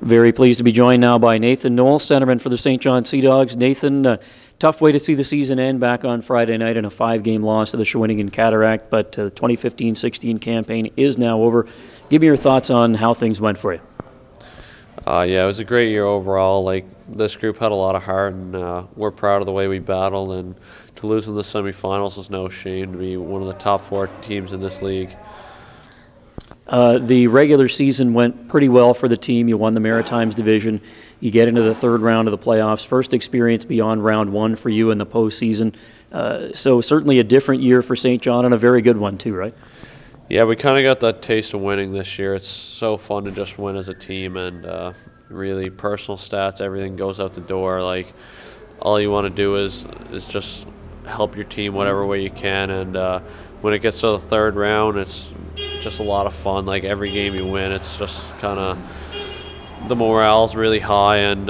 Very pleased to be joined now by Nathan Noel, centerman for the St. John Sea Dogs. Nathan, tough way to see the season end back on Friday night in a 5-game loss to the Shawinigan Cataract, but the 2015-16 campaign is now over. Give me your thoughts on how things went for you. Yeah, it was a great year overall. This group had a lot of heart, and we're proud of the way we battled. And to lose in the semifinals was no shame. To be one of the top 4 teams in this league. The regular season went pretty well for the team. You won the Maritimes division. You get into the third round of the playoffs. First experience beyond round 1 for you in the postseason. So certainly a different year for St. John, and a very good one too, right? Yeah, we kind of got that taste of winning this year. It's so fun to just win as a team, and really personal stats, everything goes out the door. All you want to do is just help your team whatever way you can, and when it gets to the third round, it's just a lot of fun. Every game you win, it's just kind of the morale's really high, and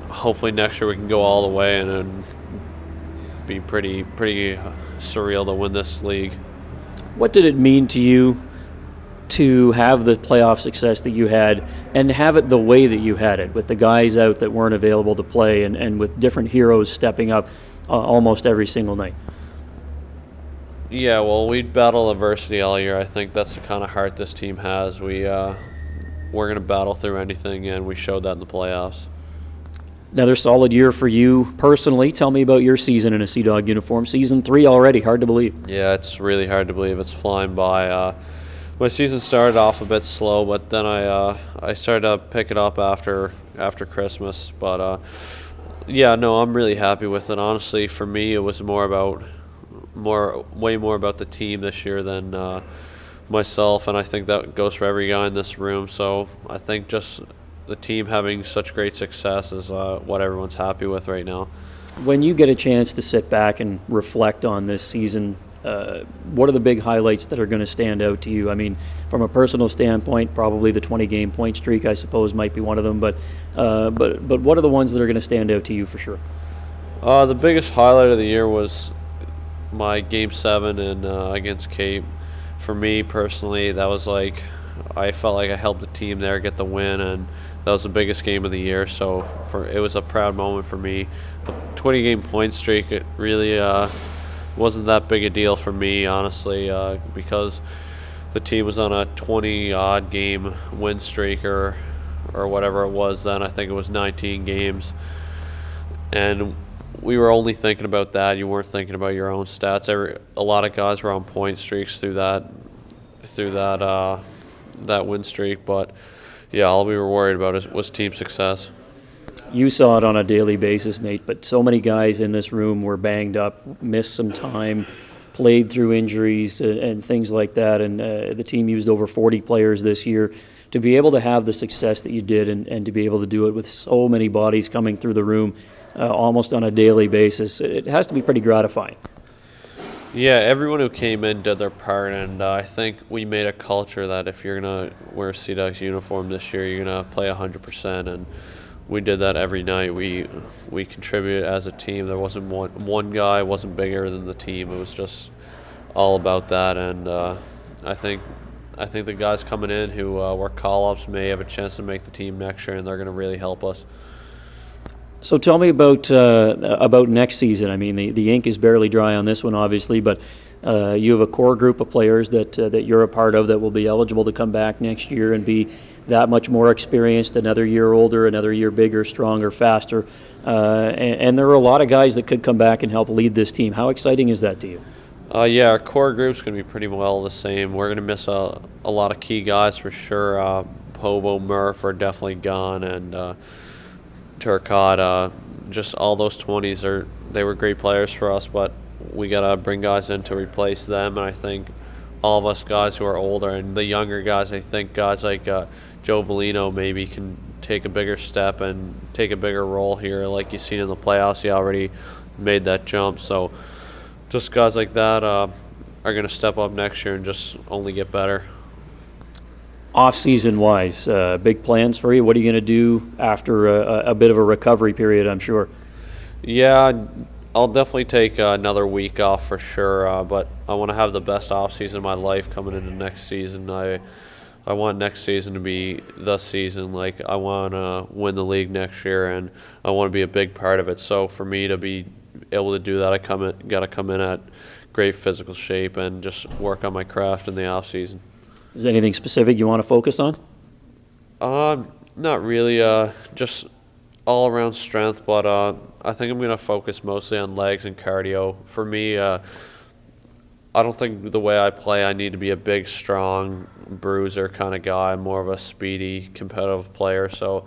hopefully next year we can go all the way, and it'd be pretty surreal to win this league. What did it mean to you to have the playoff success that you had and have it the way that you had it, with the guys out that weren't available to play and with different heroes stepping up almost every single night? Yeah, well, we battle adversity all year. I think that's the kind of heart this team has. We're going to battle through anything, and we showed that in the playoffs. Another solid year for you personally. Tell me about your season in a Sea Dog uniform. Season 3 already, hard to believe. Yeah, it's really hard to believe. It's flying by. My season started off a bit slow, but then I started to pick it up after Christmas. But yeah, no, I'm really happy with it. Honestly, for me, it was way more about the team this year than myself, and I think that goes for every guy in this room. So I think just the team having such great success is what everyone's happy with right now. When you get a chance to sit back and reflect on this season, what are the big highlights that are going to stand out to you? I mean, from a personal standpoint, probably the 20-game point streak, I suppose, might be one of them. But what are the ones that are going to stand out to you for sure? The biggest highlight of the year was my Game 7 against Cape. For me personally, that was I felt like I helped the team there get the win, and that was the biggest game of the year. So it was a proud moment for me. The 20-game point streak, it really wasn't that big a deal for me, honestly, because the team was on a 20-odd game win streak or whatever it was then. I think it was 19 games. And we were only thinking about that. You weren't thinking about your own stats. A lot of guys were on point streaks through that win streak. But yeah, all we were worried about was team success. You saw it on a daily basis, Nate, but so many guys in this room were banged up, missed some time, played through injuries and things like that, and the team used over 40 players this year. To be able to have the success that you did and to be able to do it with so many bodies coming through the room almost on a daily basis, it has to be pretty gratifying. Yeah, everyone who came in did their part, and I think we made a culture that if you're going to wear a Sea Dogs uniform this year, you're going to play 100%, and we did that every night. We contributed as a team. There wasn't one guy wasn't bigger than the team. It was just all about that, and I think the guys coming in who were call-ups may have a chance to make the team next year, and they're going to really help us. So tell me about next season. I mean, the ink is barely dry on this one, obviously, but you have a core group of players that you're a part of that will be eligible to come back next year and be that much more experienced, another year older, another year bigger, stronger, faster. And there are a lot of guys that could come back and help lead this team. How exciting is that to you? Yeah, our core group's going to be pretty well the same. We're going to miss a lot of key guys for sure. Povo, Murph are definitely gone, and Turcotte, just all those 20s they were great players for us, but we got to bring guys in to replace them. And I think all of us guys who are older and the younger guys, I think guys like Joe Valino maybe can take a bigger step and take a bigger role here. Like you've seen in the playoffs, he already made that jump. So just guys like that are going to step up next year and just only get better. Off-season wise, big plans for you? What are you going to do after a bit of a recovery period, I'm sure? Yeah, I'll definitely take another week off for sure, but I want to have the best off-season of my life coming into next season. I I want next season to be the season. Like, I want to win the league next year, and I want to be a big part of it. So for me to be able to do that, I got to come in at great physical shape and just work on my craft in the off season. Is there anything specific you want to focus on? Not really. Just all around strength, but I think I'm going to focus mostly on legs and cardio. For me, I don't think the way I play, I need to be a big, strong bruiser kind of guy. I'm more of a speedy, competitive player. So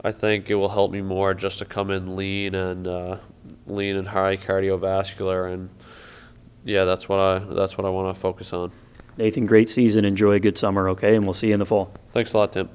I think it will help me more just to come in lean and high cardiovascular, and yeah, that's what I want to focus on. Nathan, great season. Enjoy a good summer, okay? And we'll see you in the fall. Thanks a lot, Tim.